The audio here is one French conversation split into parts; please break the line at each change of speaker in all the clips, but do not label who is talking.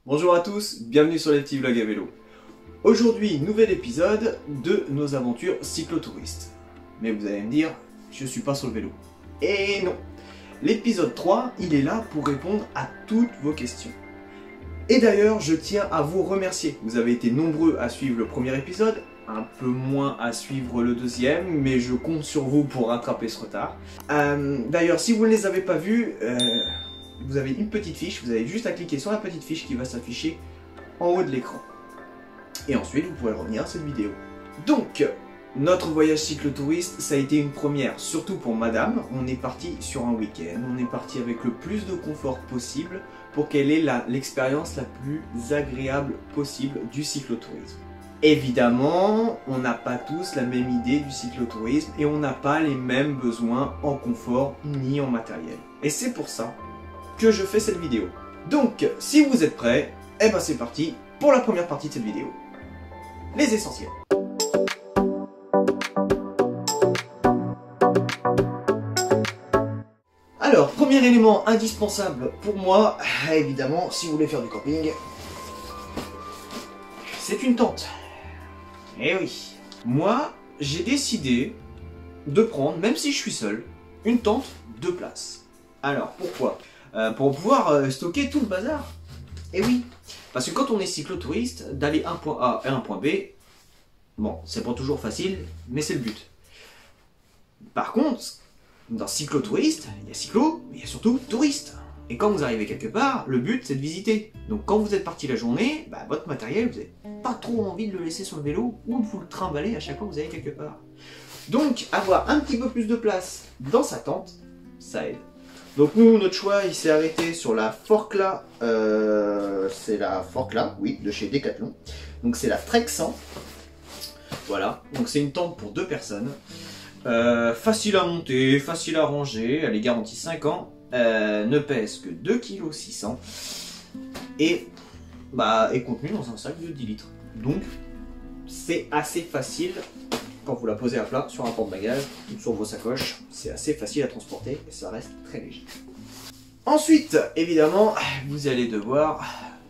Bonjour à tous, bienvenue sur les petits vlogs à vélo. Aujourd'hui, nouvel épisode de nos aventures cyclotouristes. Mais vous allez me dire, je suis pas sur le vélo. Et non, l'épisode 3, il est là pour répondre à toutes vos questions. Et d'ailleurs, je tiens à vous remercier. Vous avez été nombreux à suivre le premier épisode, un peu moins à suivre le deuxième, mais je compte sur vous pour rattraper ce retard. D'ailleurs, si vous ne les avez pas vus, vous avez une petite fiche, vous avez juste à cliquer sur la petite fiche qui va s'afficher en haut de l'écran. Et ensuite, vous pourrez revenir à cette vidéo. Donc, notre voyage cyclotouriste, ça a été une première, surtout pour madame. On est parti sur un week-end, on est parti avec le plus de confort possible pour qu'elle ait l'expérience la plus agréable possible du cyclotourisme. Évidemment, on n'a pas tous la même idée du cyclotourisme et on n'a pas les mêmes besoins en confort ni en matériel. Et c'est pour ça que je fais cette vidéo. Donc, si vous êtes prêts, eh ben c'est parti pour la première partie de cette vidéo. Les essentiels. Alors, premier élément indispensable pour moi, évidemment, si vous voulez faire du camping, c'est une tente. Eh oui. Moi, j'ai décidé de prendre, même si je suis seul, une tente 2 places. Alors, pourquoi ? Pour pouvoir stocker tout le bazar. Et oui, parce que quand on est cyclotouriste, d'aller un point A et un point B, bon, c'est pas toujours facile, mais c'est le but. Par contre, dans cyclotouriste, il y a cyclo, mais il y a surtout touriste. Et quand vous arrivez quelque part, le but c'est de visiter. Donc quand vous êtes parti la journée, votre matériel, vous n'avez pas trop envie de le laisser sur le vélo ou de vous le trimballer à chaque fois que vous allez quelque part. Donc avoir un petit peu plus de place dans sa tente, ça aide. Donc nous, notre choix, il s'est arrêté sur la Forcla, c'est la Forcla, oui, de chez Decathlon. Donc c'est la Trek 100, voilà, donc c'est une tente pour 2 personnes, facile à monter, facile à ranger, elle est garantie 5 ans, ne pèse que 2,6 kg et est contenue dans un sac de 10 litres. Donc c'est assez facile. Quand vous la posez à plat sur un porte-bagages ou sur vos sacoches, c'est assez facile à transporter et ça reste très léger. Ensuite, évidemment, vous allez devoir,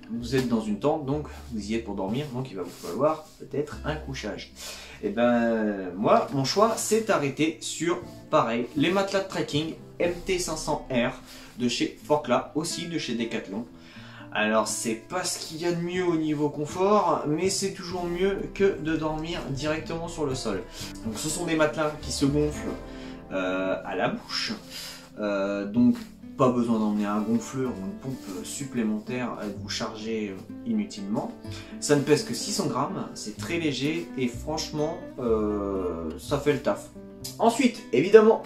vous êtes dans une tente, donc vous y êtes pour dormir, donc il va vous falloir peut-être un couchage. Et ben moi, mon choix s'est arrêté sur, pareil, les matelas de trekking MT500R de chez Forcla, aussi de chez Decathlon. Alors c'est pas ce qu'il y a de mieux au niveau confort, mais c'est toujours mieux que de dormir directement sur le sol. Donc ce sont des matelas qui se gonflent à la bouche, donc pas besoin d'emmener un gonfleur ou une pompe supplémentaire à vous charger inutilement. Ça ne pèse que 600 grammes, c'est très léger et franchement ça fait le taf. Ensuite, évidemment,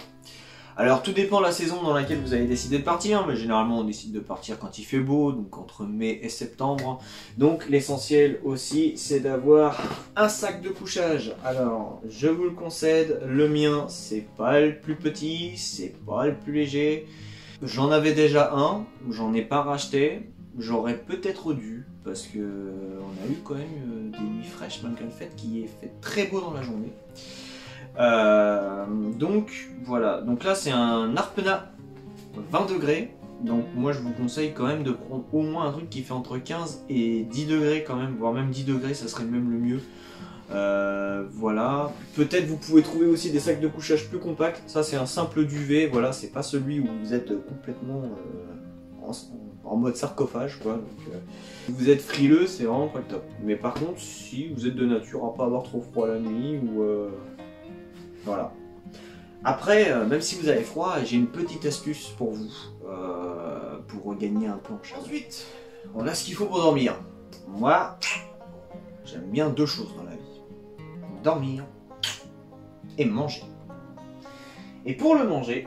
alors tout dépend de la saison dans laquelle vous avez décidé de partir, mais généralement on décide de partir quand il fait beau, donc entre mai et septembre. Donc l'essentiel aussi c'est d'avoir un sac de couchage. Alors je vous le concède, le mien c'est pas le plus petit, c'est pas le plus léger. J'en avais déjà un, j'en ai pas racheté, j'aurais peut-être dû, parce que on a eu quand même des nuits fraîches malgré le fait qu'il ait fait très beau dans la journée. Donc voilà, donc là c'est un Arpena 20 degrés, donc moi je vous conseille quand même de prendre au moins un truc qui fait entre 15 et 10 degrés quand même, voire même 10 degrés, ça serait même le mieux. Voilà, peut-être vous pouvez trouver aussi des sacs de couchage plus compacts, ça c'est un simple duvet, voilà, c'est pas celui où vous êtes complètement en mode sarcophage quoi, donc vous êtes frileux, c'est vraiment pas le top. Mais par contre, si vous êtes de nature à pas avoir trop froid la nuit ou voilà. Après, même si vous avez froid, j'ai une petite astuce pour vous, pour regagner un peu en chaleur. Ensuite, on a ce qu'il faut pour dormir. Moi, j'aime bien 2 choses dans la vie. Dormir et manger. Et pour le manger,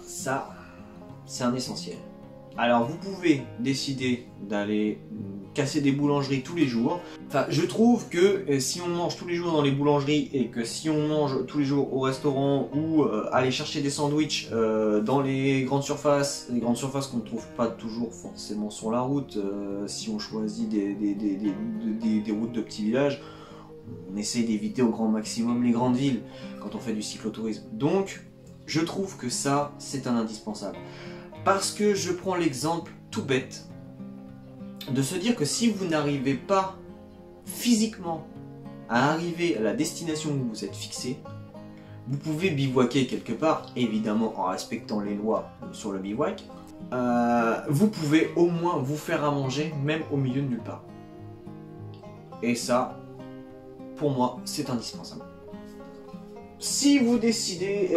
ça, c'est un essentiel. Alors vous pouvez décider d'aller casser des boulangeries tous les jours. Enfin, je trouve que si on mange tous les jours dans les boulangeries et que si on mange tous les jours au restaurant ou aller chercher des sandwichs dans les grandes surfaces qu'on ne trouve pas toujours forcément sur la route, si on choisit des routes de petits villages, on essaye d'éviter au grand maximum les grandes villes quand on fait du cyclotourisme. Donc, je trouve que ça, c'est un indispensable. Parce que je prends l'exemple tout bête de se dire que si vous n'arrivez pas physiquement à arriver à la destination où vous êtes fixé, vous pouvez bivouaquer quelque part, évidemment en respectant les lois sur le bivouac. Vous pouvez au moins vous faire à manger, même au milieu de nulle part. Et ça, pour moi, c'est indispensable. Si vous décidez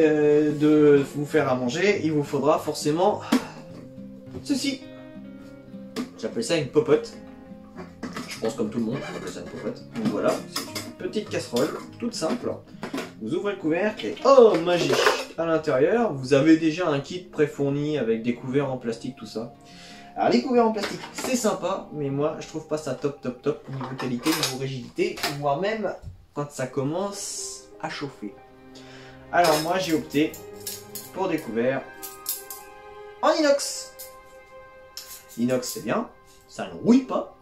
de vous faire à manger, il vous faudra forcément ceci. J'appelle ça une popote. Je pense comme tout le monde, on appelle ça une popote. Donc voilà, c'est une petite casserole, toute simple. Vous ouvrez le couvercle et oh magie! À l'intérieur, vous avez déjà un kit préfourni avec des couverts en plastique, tout ça. Alors les couverts en plastique, c'est sympa, mais moi je trouve pas ça top niveau qualité, niveau rigidité, voire même quand ça commence à chauffer. Alors moi j'ai opté pour des couverts en inox. L'inox c'est bien, ça ne rouille pas.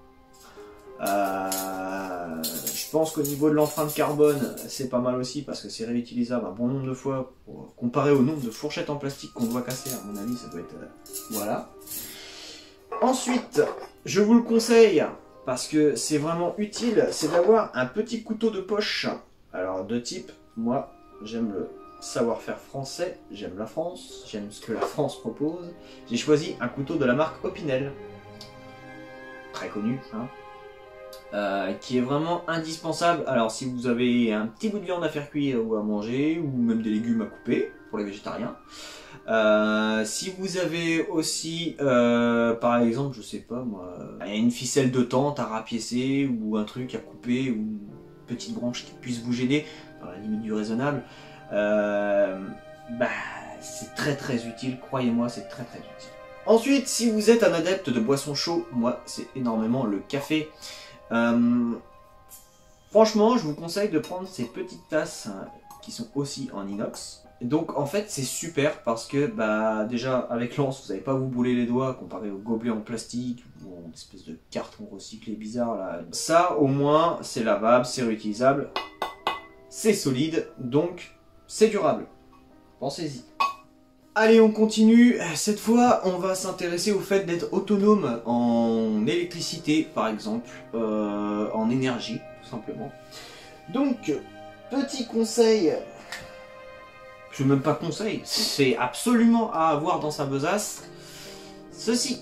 Je pense qu'au niveau de l'empreinte carbone, c'est pas mal aussi parce que c'est réutilisable un bon nombre de fois comparé au nombre de fourchettes en plastique qu'on doit casser. À mon avis, ça doit être voilà. Ensuite, je vous le conseille parce que c'est vraiment utile, c'est d'avoir un petit couteau de poche. Alors de type, moi, j'aime le savoir-faire français, j'aime la France, j'aime ce que la France propose. J'ai choisi un couteau de la marque Opinel, très connu, hein. Qui est vraiment indispensable. Alors si vous avez un petit bout de viande à faire cuire ou à manger, ou même des légumes à couper pour les végétariens. Si vous avez aussi, par exemple, je sais pas moi, une ficelle de tente à rapiécer ou un truc à couper ou une petite branche qui puisse vous gêner dans la limite du raisonnable, c'est très utile, croyez-moi, c'est très utile. Ensuite, si vous êtes un adepte de boissons chaudes, moi c'est énormément le café. Franchement, je vous conseille de prendre ces petites tasses qui sont aussi en inox. Donc en fait c'est super parce que déjà avec l'anse vous n'allez pas vous brûler les doigts comparé aux gobelets en plastique ou en espèce de carton recyclé bizarre là. Ça au moins c'est lavable, c'est réutilisable, c'est solide, donc c'est durable. Pensez-y. Allez, on continue. Cette fois, on va s'intéresser au fait d'être autonome en électricité, par exemple, en énergie, tout simplement. Donc, petit conseil, c'est même pas conseil, c'est absolument à avoir dans sa besace. Ceci,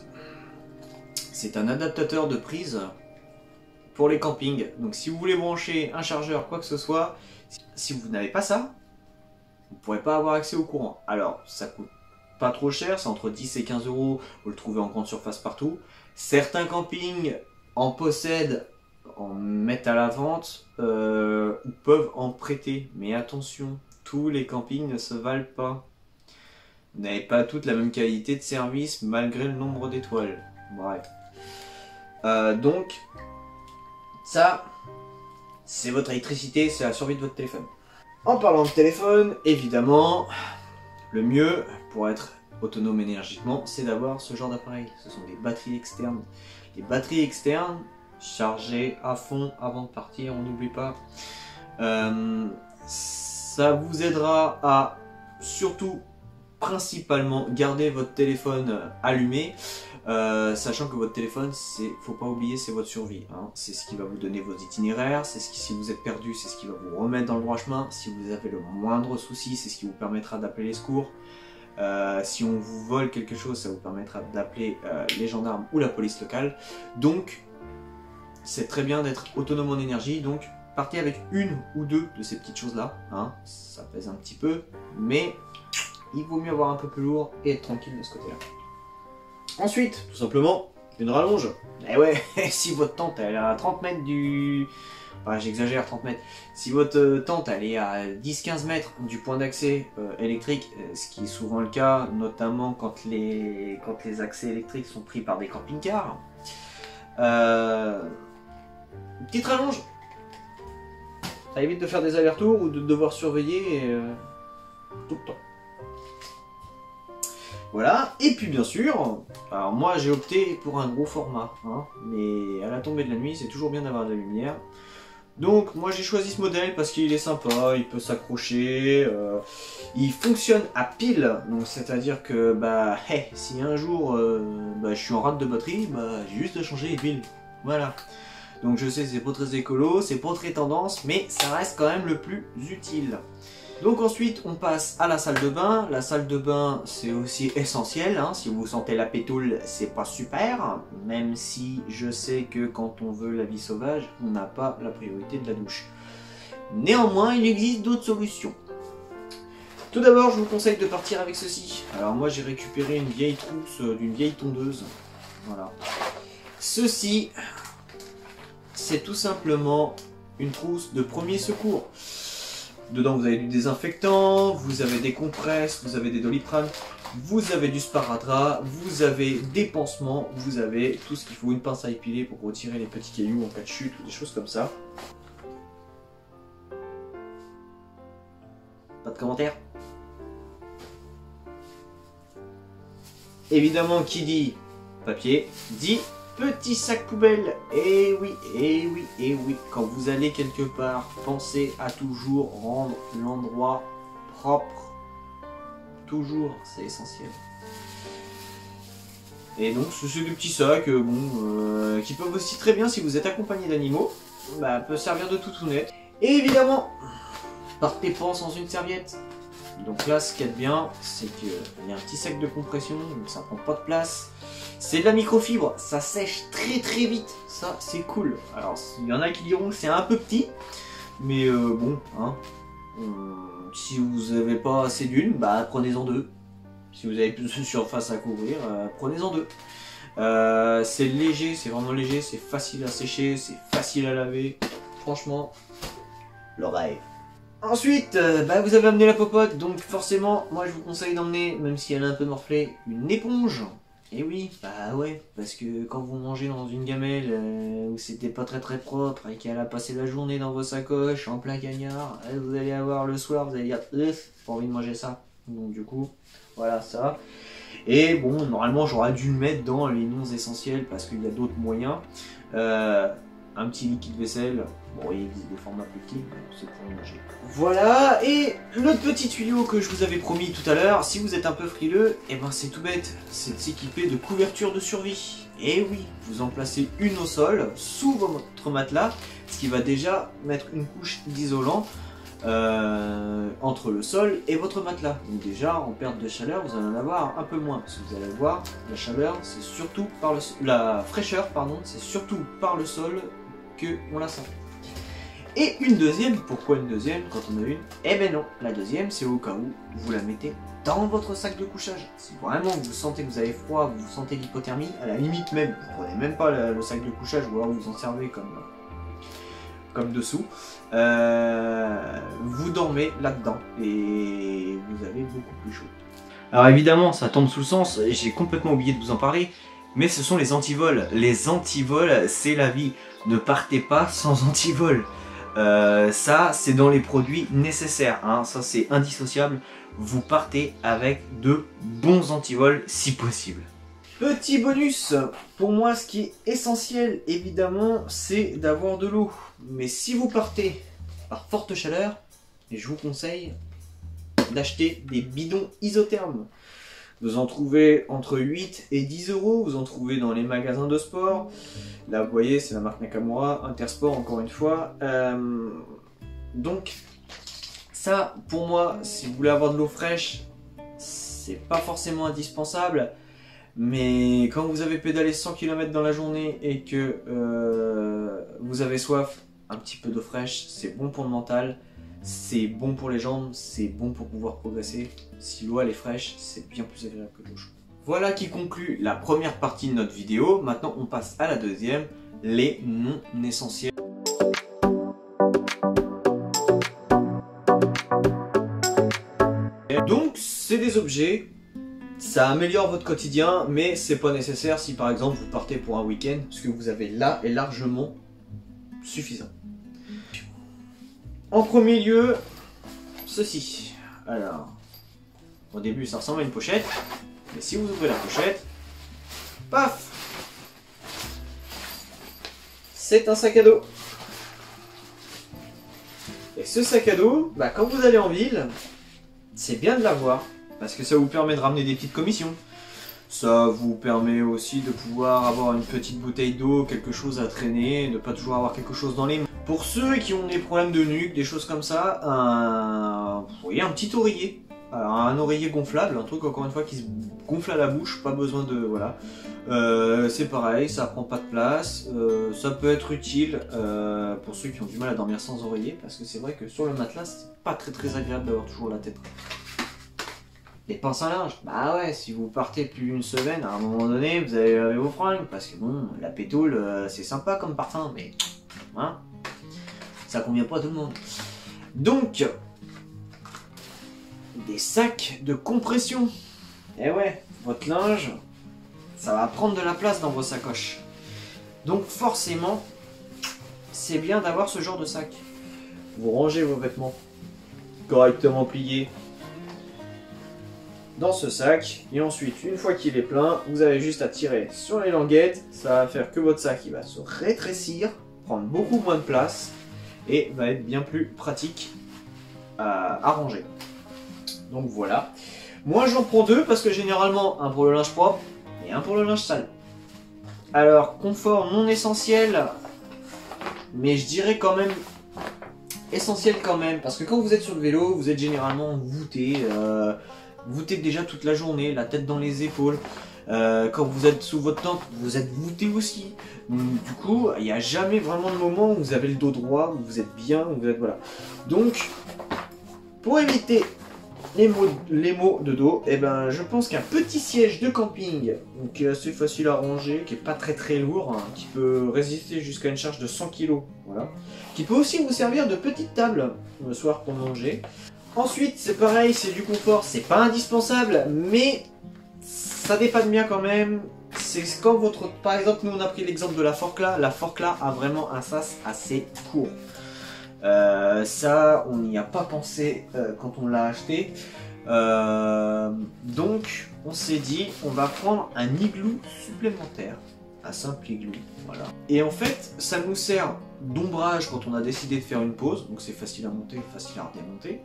c'est un adaptateur de prise pour les campings. Donc, si vous voulez brancher un chargeur, quoi que ce soit, si vous n'avez pas ça, vous ne pourrez pas avoir accès au courant. Alors, ça coûte pas trop cher, c'est entre 10 et 15 euros, vous le trouvez en grande surface partout. Certains campings en possèdent, en mettent à la vente, ou peuvent en prêter. Mais attention, tous les campings ne se valent pas. Vous n'avez pas toutes la même qualité de service malgré le nombre d'étoiles. Bref. Donc, ça, c'est votre électricité, c'est la survie de votre téléphone. En parlant de téléphone, évidemment, le mieux pour être autonome énergiquement, c'est d'avoir ce genre d'appareil. Ce sont des batteries externes. Les batteries externes, chargées à fond avant de partir, on n'oublie pas. Ça vous aidera à surtout, principalement, garder votre téléphone allumé. Sachant que votre téléphone, faut pas oublier, c'est votre survie, hein. C'est ce qui va vous donner vos itinéraires, c'est ce qui, si vous êtes perdu, c'est ce qui va vous remettre dans le droit chemin. Si vous avez le moindre souci, c'est ce qui vous permettra d'appeler les secours. Si on vous vole quelque chose, ça vous permettra d'appeler les gendarmes ou la police locale. Donc, c'est très bien d'être autonome en énergie. Donc, partez avec une ou deux de ces petites choses-là, hein. Ça pèse un petit peu, mais il vaut mieux avoir un peu plus lourd et être tranquille de ce côté-là. Ensuite, tout simplement, une rallonge. Et ouais, si votre tente elle est à 30 mètres du... Enfin, j'exagère, 30 mètres. Si votre tente elle est à 10-15 mètres du point d'accès électrique, ce qui est souvent le cas, notamment quand les accès électriques sont pris par des camping-cars, une petite rallonge. Ça évite de faire des allers-retours ou de devoir surveiller tout le temps. Voilà, et puis bien sûr, alors moi j'ai opté pour un gros format, hein, mais à la tombée de la nuit, c'est toujours bien d'avoir de la lumière. Donc moi j'ai choisi ce modèle parce qu'il est sympa, il peut s'accrocher, il fonctionne à pile, donc c'est-à-dire que bah hey, si un jour je suis en rate de batterie, bah j'ai juste à changer les piles. Voilà. Donc je sais c'est pas très écolo, c'est pas très tendance, mais ça reste quand même le plus utile. Donc ensuite on passe à la salle de bain. La salle de bain c'est aussi essentiel, hein. Si vous sentez la pétoule c'est pas super, même si je sais que quand on veut la vie sauvage on n'a pas la priorité de la douche. Néanmoins il existe d'autres solutions. Tout d'abord je vous conseille de partir avec ceci. Alors moi j'ai récupéré une vieille trousse d'une vieille tondeuse. Voilà. Ceci c'est tout simplement une trousse de premier secours. Dedans vous avez du désinfectant, vous avez des compresses, vous avez des Doliprane, vous avez du sparadrap, vous avez des pansements, vous avez tout ce qu'il faut, une pince à épiler pour retirer les petits cailloux en cas de chute ou des choses comme ça. Pas de commentaires? Évidemment qui dit papier dit petit sac poubelle. Et oui, et oui, et oui. Quand vous allez quelque part, pensez à toujours rendre l'endroit propre. Toujours, c'est essentiel. Et donc, ce sont des petits sacs qui peuvent aussi très bien, si vous êtes accompagné d'animaux, bah, peut servir de toutounette. Et évidemment, partez pas sans une serviette. Donc là, ce qu'il y a de bien, c'est qu'il y a un petit sac de compression, donc ça prend pas de place. C'est de la microfibre, ça sèche très très vite, ça c'est cool. Alors il y en a qui diront que c'est un peu petit, mais bon, hein, si vous n'avez pas assez d'une, bah prenez-en deux. Si vous avez plus de surface à couvrir, prenez-en deux. C'est léger, c'est vraiment léger, c'est facile à sécher, c'est facile à laver. Franchement, le rêve. Ensuite, vous avez amené la popote, donc forcément, moi je vous conseille d'emmener, même si elle est un peu morflée, une éponge. Et oui, bah ouais, parce que quand vous mangez dans une gamelle où c'était pas très très propre et qu'elle a passé la journée dans vos sacoches en plein cagnard, vous allez avoir le soir, vous allez dire pas envie de manger ça. Donc du coup, voilà ça. Et bon, normalement j'aurais dû le mettre dans les non essentiels parce qu'il y a d'autres moyens. Un petit liquide vaisselle, bon il existe des formats plus petits, c'est pour manger. Voilà, et le petit tuyau que je vous avais promis tout à l'heure, si vous êtes un peu frileux, et ben c'est tout bête, c'est de s'équiper de couverture de survie. Et oui, vous en placez une au sol, sous votre matelas, ce qui va déjà mettre une couche d'isolant entre le sol et votre matelas. Donc déjà, en perte de chaleur, vous allez en avoir un peu moins, parce que vous allez voir, la chaleur, c'est surtout par le la fraîcheur, pardon, c'est surtout par le sol que on la sent. Et une deuxième, pourquoi une deuxième quand on a une? Eh ben non, la deuxième c'est au cas où vous la mettez dans votre sac de couchage. Si vraiment vous sentez que vous avez froid, vous sentez l'hypothermie, à la limite même, vous prenez même pas le sac de couchage ou alors vous en servez comme dessous, vous dormez là-dedans et vous avez beaucoup plus chaud. Alors évidemment ça tombe sous le sens, j'ai complètement oublié de vous en parler, mais ce sont les antivols. Les antivols c'est la vie, ne partez pas sans antivols. Ça c'est dans les produits nécessaires, hein. Ça c'est indissociable, vous partez avec de bons antivols si possible. Petit bonus, pour moi ce qui est essentiel évidemment c'est d'avoir de l'eau, mais si vous partez par forte chaleur, je vous conseille d'acheter des bidons isothermes. Vous en trouvez entre 8 et 10 euros, vous en trouvez dans les magasins de sport. Là vous voyez c'est la marque Nakamura, Intersport encore une fois. Donc ça pour moi, si vous voulez avoir de l'eau fraîche, c'est pas forcément indispensable. Mais quand vous avez pédalé 100 km dans la journée et que vous avez soif, un petit peu d'eau fraîche, c'est bon pour le mental. C'est bon pour les jambes, c'est bon pour pouvoir progresser. Si l'eau elle est fraîche, c'est bien plus agréable que l'eau chaude. Voilà qui conclut la première partie de notre vidéo. Maintenant on passe à la deuxième, les non essentiels. Donc c'est des objets, ça améliore votre quotidien, mais c'est pas nécessaire si par exemple vous partez pour un week-end, ce que vous avez là est largement suffisant. En premier lieu, ceci. Alors, au début ça ressemble à une pochette, mais si vous ouvrez la pochette, paf, c'est un sac à dos. ce sac à dos, bah, quand vous allez en ville, c'est bien de l'avoir, parce que ça vous permet de ramener des petites commissions. Ça vous permet aussi de pouvoir avoir une petite bouteille d'eau, quelque chose à traîner, de ne pas toujours avoir quelque chose dans les mains. Pour ceux qui ont des problèmes de nuque, des choses comme ça, vous voyez, un petit oreiller. Alors, un oreiller gonflable, un truc encore une fois qui se gonfle à la bouche, pas besoin de... voilà. C'est pareil, ça prend pas de place, ça peut être utile pour ceux qui ont du mal à dormir sans oreiller, parce que c'est vrai que sur le matelas, c'est pas très agréable d'avoir toujours la tête. Les pinces à linge, bah ouais, si vous partez plus d'une semaine, à un moment donné, vous allez laver vos fringues, parce que bon, la pétole, c'est sympa comme parfum, mais hein, ça convient pas à tout le monde. Donc, des sacs de compression. Et ouais, votre linge, ça va prendre de la place dans vos sacoches. Donc forcément, c'est bien d'avoir ce genre de sac. Vous rangez vos vêtements correctement pliés dans ce sac, et ensuite, une fois qu'il est plein, vous avez juste à tirer sur les languettes. Ça va faire que votre sac il va se rétrécir, prendre beaucoup moins de place, et va être bien plus pratique à ranger. Donc voilà. Moi j'en prends deux parce que généralement un pour le linge propre et un pour le linge sale. Alors confort non essentiel, mais je dirais quand même essentiel quand même, parce que quand vous êtes sur le vélo, vous êtes généralement voûté, voûté déjà toute la journée, la tête dans les épaules. Quand vous êtes sous votre tente, vous êtes voûté aussi. Donc, du coup, il n'y a jamais vraiment de moment où vous avez le dos droit, où vous êtes bien, où vous êtes voilà. Donc, pour éviter les maux de dos, eh ben, je pense qu'un petit siège de camping, donc, qui est assez facile à ranger, qui est pas très lourd, hein, qui peut résister jusqu'à une charge de 100 kg, voilà, qui peut aussi vous servir de petite table le soir pour manger. Ensuite, c'est pareil, c'est du confort, c'est pas indispensable, mais ça dépanne bien quand même. C'est quand votre... Par exemple, nous on a pris l'exemple de la Forclaz. La Forclaz a vraiment un sas assez court. Ça, on n'y a pas pensé quand on l'a acheté. Donc, on s'est dit, on va prendre un igloo supplémentaire. Un simple igloo, voilà. Et en fait, ça nous sert d'ombrage quand on a décidé de faire une pause. Donc c'est facile à monter, facile à redémonter.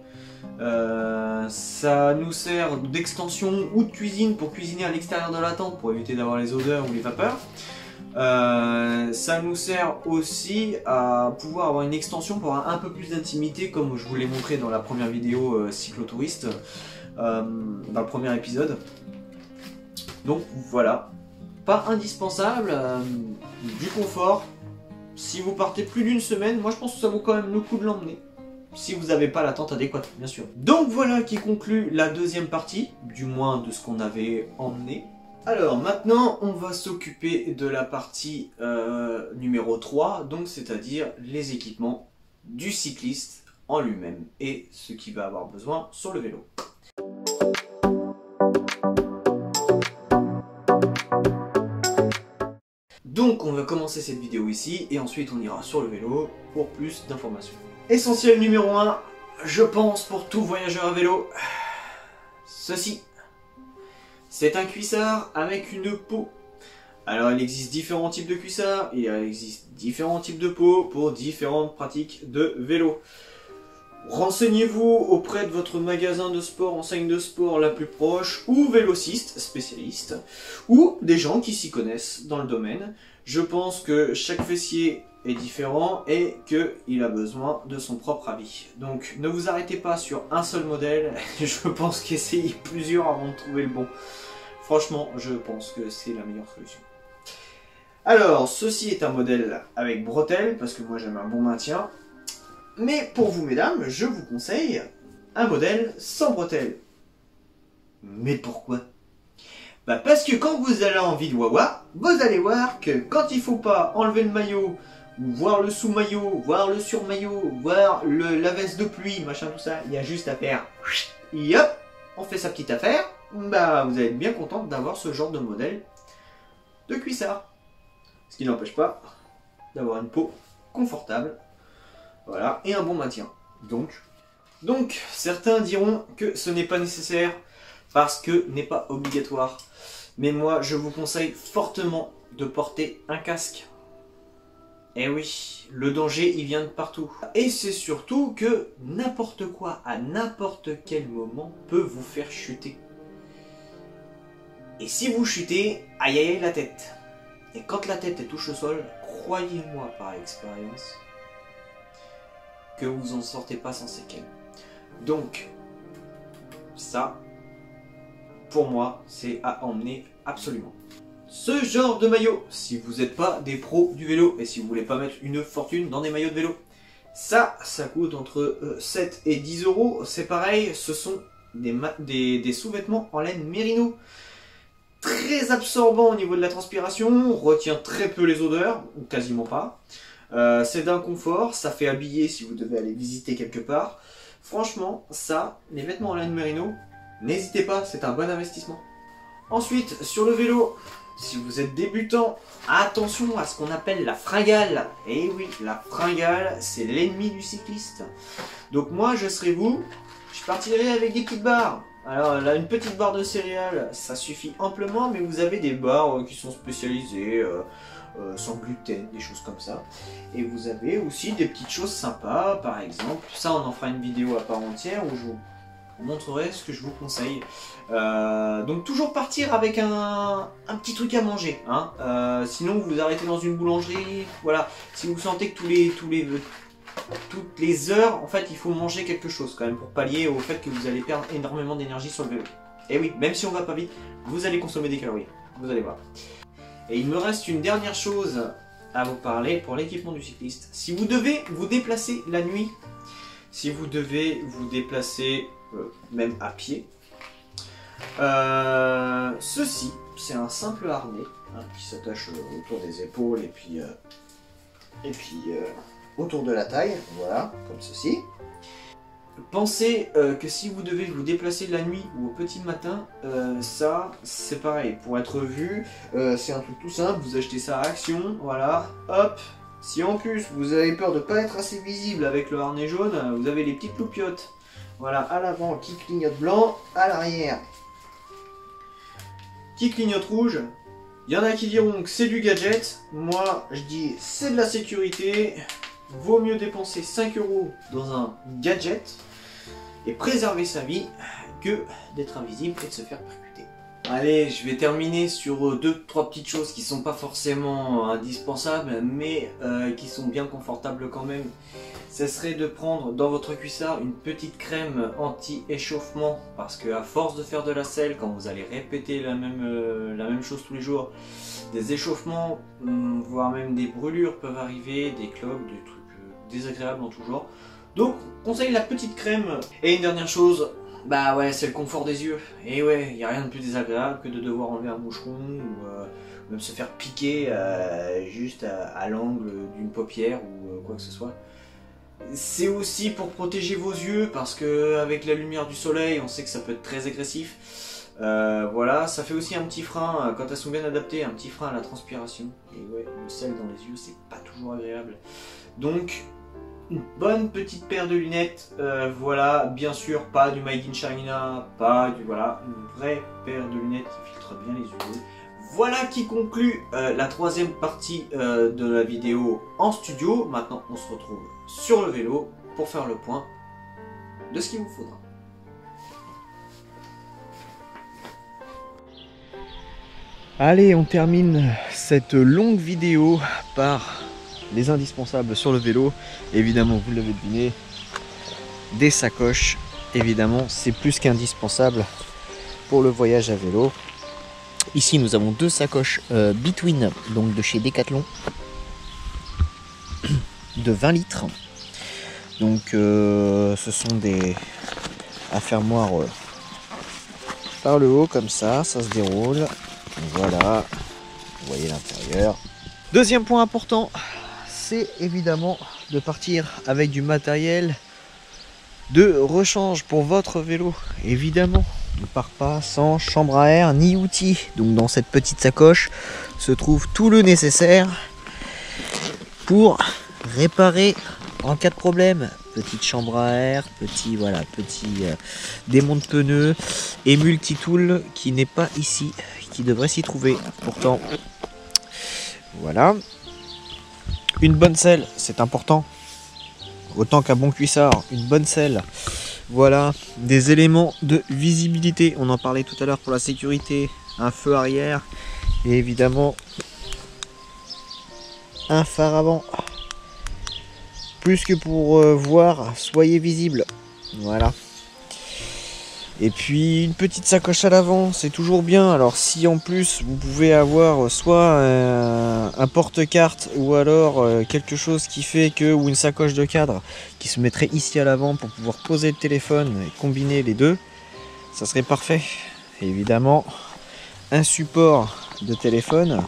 Ça nous sert d'extension ou de cuisine pour cuisiner à l'extérieur de la tente pour éviter d'avoir les odeurs ou les vapeurs. Ça nous sert aussi à pouvoir avoir une extension pour avoir un peu plus d'intimité, comme je vous l'ai montré dans la première vidéo cyclotouriste, dans le premier épisode. Donc voilà, pas indispensable, du confort. Si vous partez plus d'une semaine, moi je pense que ça vaut quand même le coup de l'emmener. Si vous n'avez pas la tente adéquate, bien sûr. Donc voilà qui conclut la deuxième partie, du moins de ce qu'on avait emmené. Alors maintenant, on va s'occuper de la partie numéro 3, donc c'est-à-dire les équipements du cycliste en lui-même et ce qu'il va avoir besoin sur le vélo. Donc on va commencer cette vidéo ici et ensuite on ira sur le vélo pour plus d'informations. Essentiel numéro 1, je pense pour tout voyageur à vélo, ceci. C'est un cuissard avec une peau. Alors il existe différents types de cuissards, il existe différents types de peaux pour différentes pratiques de vélo. Renseignez-vous auprès de votre magasin de sport, enseigne de sport la plus proche, ou vélociste, spécialiste, ou des gens qui s'y connaissent dans le domaine. Je pense que chaque fessier est différent et qu'il a besoin de son propre avis. Donc ne vous arrêtez pas sur un seul modèle, je pense qu'essayez plusieurs avant de trouver le bon. Franchement, je pense que c'est la meilleure solution. Alors, ceci est un modèle avec bretelles, parce que moi j'aime un bon maintien. Mais pour vous mesdames, je vous conseille un modèle sans bretelles. Mais pourquoi? Bah parce que quand vous allez en ville Wawa, vous allez voir que quand il faut pas enlever le maillot, ou voir le sous-maillot, voir le sur-maillot, voir la veste de pluie, machin tout ça, il y a juste à faire et hop, on fait sa petite affaire, bah vous allez être bien content d'avoir ce genre de modèle de cuissard. Ce qui n'empêche pas d'avoir une peau confortable. Voilà, et un bon maintien. Donc, certains diront que ce n'est pas nécessaire parce que n'est pas obligatoire. Mais moi, je vous conseille fortement de porter un casque. Eh oui, le danger il vient de partout. Et c'est surtout que n'importe quoi à n'importe quel moment peut vous faire chuter. Et si vous chutez, aïe aïe aïe la tête. Et quand la tête touche le sol, croyez-moi par expérience que vous en sortez pas sans séquelles. Donc, ça, pour moi, c'est à emmener absolument. Ce genre de maillot, si vous n'êtes pas des pros du vélo et si vous voulez pas mettre une fortune dans des maillots de vélo, ça coûte entre 7 et 10 euros. C'est pareil, ce sont des sous-vêtements en laine mérino. Très absorbant au niveau de la transpiration, retient très peu les odeurs, ou quasiment pas. C'est d'un confort, ça fait habiller si vous devez aller visiter quelque part. Franchement, ça, les vêtements en laine mérino, n'hésitez pas, c'est un bon investissement. Ensuite, sur le vélo, si vous êtes débutant, attention à ce qu'on appelle la fringale. Et oui, la fringale, c'est l'ennemi du cycliste. Donc moi, je serais vous, je partirais avec des petites barres. Alors là, une petite barre de céréales, ça suffit amplement, mais vous avez des barres qui sont spécialisées, sans gluten, des choses comme ça. Et vous avez aussi des petites choses sympas, par exemple, ça on en fera une vidéo à part entière où je vous montrerai ce que je vous conseille. Donc toujours partir avec un petit truc à manger, hein. Sinon vous arrêtez dans une boulangerie, voilà. Si vous sentez que toutes les heures, en fait, il faut manger quelque chose quand même pour pallier au fait que vous allez perdre énormément d'énergie sur le vélo. Et oui, même si on va pas vite, vous allez consommer des calories, vous allez voir. Et il me reste une dernière chose à vous parler pour l'équipement du cycliste. Si vous devez vous déplacer la nuit, si vous devez vous déplacer même à pied, ceci, c'est un simple harnais qui s'attache autour des épaules et puis autour de la taille, voilà, comme ceci. Pensez que si vous devez vous déplacer la nuit ou au petit matin, ça c'est pareil, pour être vu, c'est un truc tout simple, vous achetez ça à Action, voilà, hop. Si en plus vous avez peur de ne pas être assez visible avec le harnais jaune, vous avez les petites loupiottes, voilà, à l'avant qui clignote blanc, à l'arrière qui clignote rouge. Il y en a qui diront que c'est du gadget, moi je dis c'est de la sécurité. Vaut mieux dépenser 5 € dans un gadget et préserver sa vie que d'être invisible et de se faire percuter. Allez, je vais terminer sur 2-3 petites choses qui sont pas forcément indispensables, mais qui sont bien confortables quand même. Ça serait de prendre dans votre cuissard une petite crème anti-échauffement, parce que à force de faire de la selle, quand vous allez répéter la même chose tous les jours, des échauffements, voire même des brûlures peuvent arriver, des cloques, des trucs désagréables en tout genre. Donc, conseille la petite crème. Et une dernière chose, bah ouais, c'est le confort des yeux. Et ouais, il n'y a rien de plus désagréable que de devoir enlever un moucheron ou même se faire piquer juste à l'angle d'une paupière ou quoi que ce soit. C'est aussi pour protéger vos yeux, parce que avec la lumière du soleil, on sait que ça peut être très agressif. Voilà, ça fait aussi un petit frein, quand elles sont bien adaptées, un petit frein à la transpiration. Et ouais, le sel dans les yeux, c'est pas toujours agréable. Donc, une bonne petite paire de lunettes, voilà, bien sûr, pas du Made in China, pas du, voilà, une vraie paire de lunettes qui filtre bien les yeux. Voilà qui conclut la troisième partie de la vidéo en studio. Maintenant, on se retrouve sur le vélo pour faire le point de ce qu'il vous faudra. Allez, on termine cette longue vidéo par les indispensables sur le vélo. Évidemment, vous l'avez deviné, des sacoches. Évidemment, c'est plus qu'indispensable pour le voyage à vélo. Ici, nous avons deux sacoches Between, donc de chez Decathlon, de 20 litres. Donc, ce sont des affaires-moires par le haut, comme ça se déroule. Voilà, vous voyez l'intérieur. Deuxième point important, c'est évidemment de partir avec du matériel de rechange pour votre vélo. Évidemment, on ne part pas sans chambre à air ni outils. Donc dans cette petite sacoche se trouve tout le nécessaire pour réparer en cas de problème. Petite chambre à air, petit démonte pneus et multitool qui n'est pas ici, qui devrait s'y trouver pourtant. Voilà.
Une bonne selle, c'est important. Autant qu'un bon cuissard, une bonne selle. Voilà, des éléments de visibilité. On en parlait tout à l'heure pour la sécurité. Un feu arrière et évidemment un phare avant. Plus que pour voir, soyez visible. Voilà. Et puis une petite sacoche à l'avant, c'est toujours bien. Alors si en plus vous pouvez avoir soit un porte-carte ou alors quelque chose qui fait que, ou une sacoche de cadre qui se mettrait ici à l'avant pour pouvoir poser le téléphone et combiner les deux, ça serait parfait. Et évidemment un support de téléphone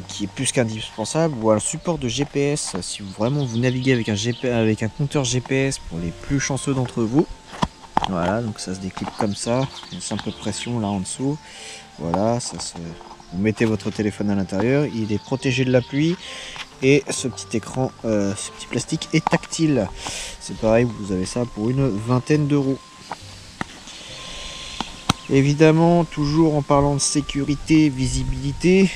qui est plus qu'indispensable, ou un support de GPS si vous vraiment vous naviguez avec un compteur GPS pour les plus chanceux d'entre vous. Voilà, donc ça se découpe comme ça, une simple pression là en dessous. Voilà, vous mettez votre téléphone à l'intérieur, il est protégé de la pluie et ce petit écran, ce petit plastique est tactile. C'est pareil, vous avez ça pour une vingtaine d'euros. Évidemment, toujours en parlant de sécurité, visibilité,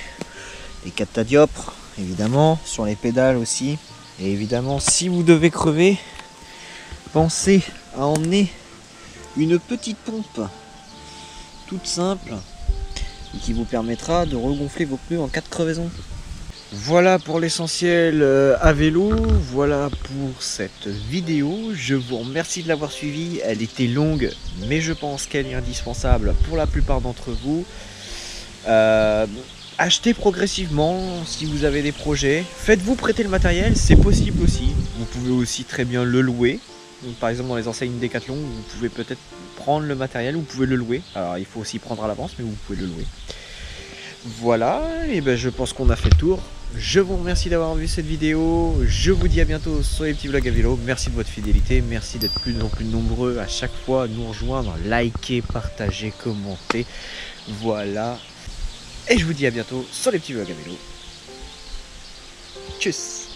les catadioptres, évidemment, sur les pédales aussi. Et évidemment, si vous devez crever, pensez à emmener une petite pompe toute simple et qui vous permettra de regonfler vos pneus en cas de crevaison. Voilà pour l'essentiel à vélo, voilà pour cette vidéo. Je vous remercie de l'avoir suivie, elle était longue mais je pense qu'elle est indispensable pour la plupart d'entre vous. Achetez progressivement si vous avez des projets, faites-vous prêter le matériel, c'est possible aussi. Vous pouvez aussi très bien le louer. Donc, par exemple dans les enseignes Decathlon, vous pouvez peut-être prendre le matériel, vous pouvez le louer. Alors il faut aussi prendre à l'avance, mais vous pouvez le louer. Voilà, et ben je pense qu'on a fait le tour. Je vous remercie d'avoir vu cette vidéo. Je vous dis à bientôt sur les petits vlogs à vélo. Merci de votre fidélité, merci d'être plus en plus nombreux à chaque fois à nous rejoindre. Likez, partagez, commentez. Voilà. Et je vous dis à bientôt sur les petits vlogs à vélo. Tchuss.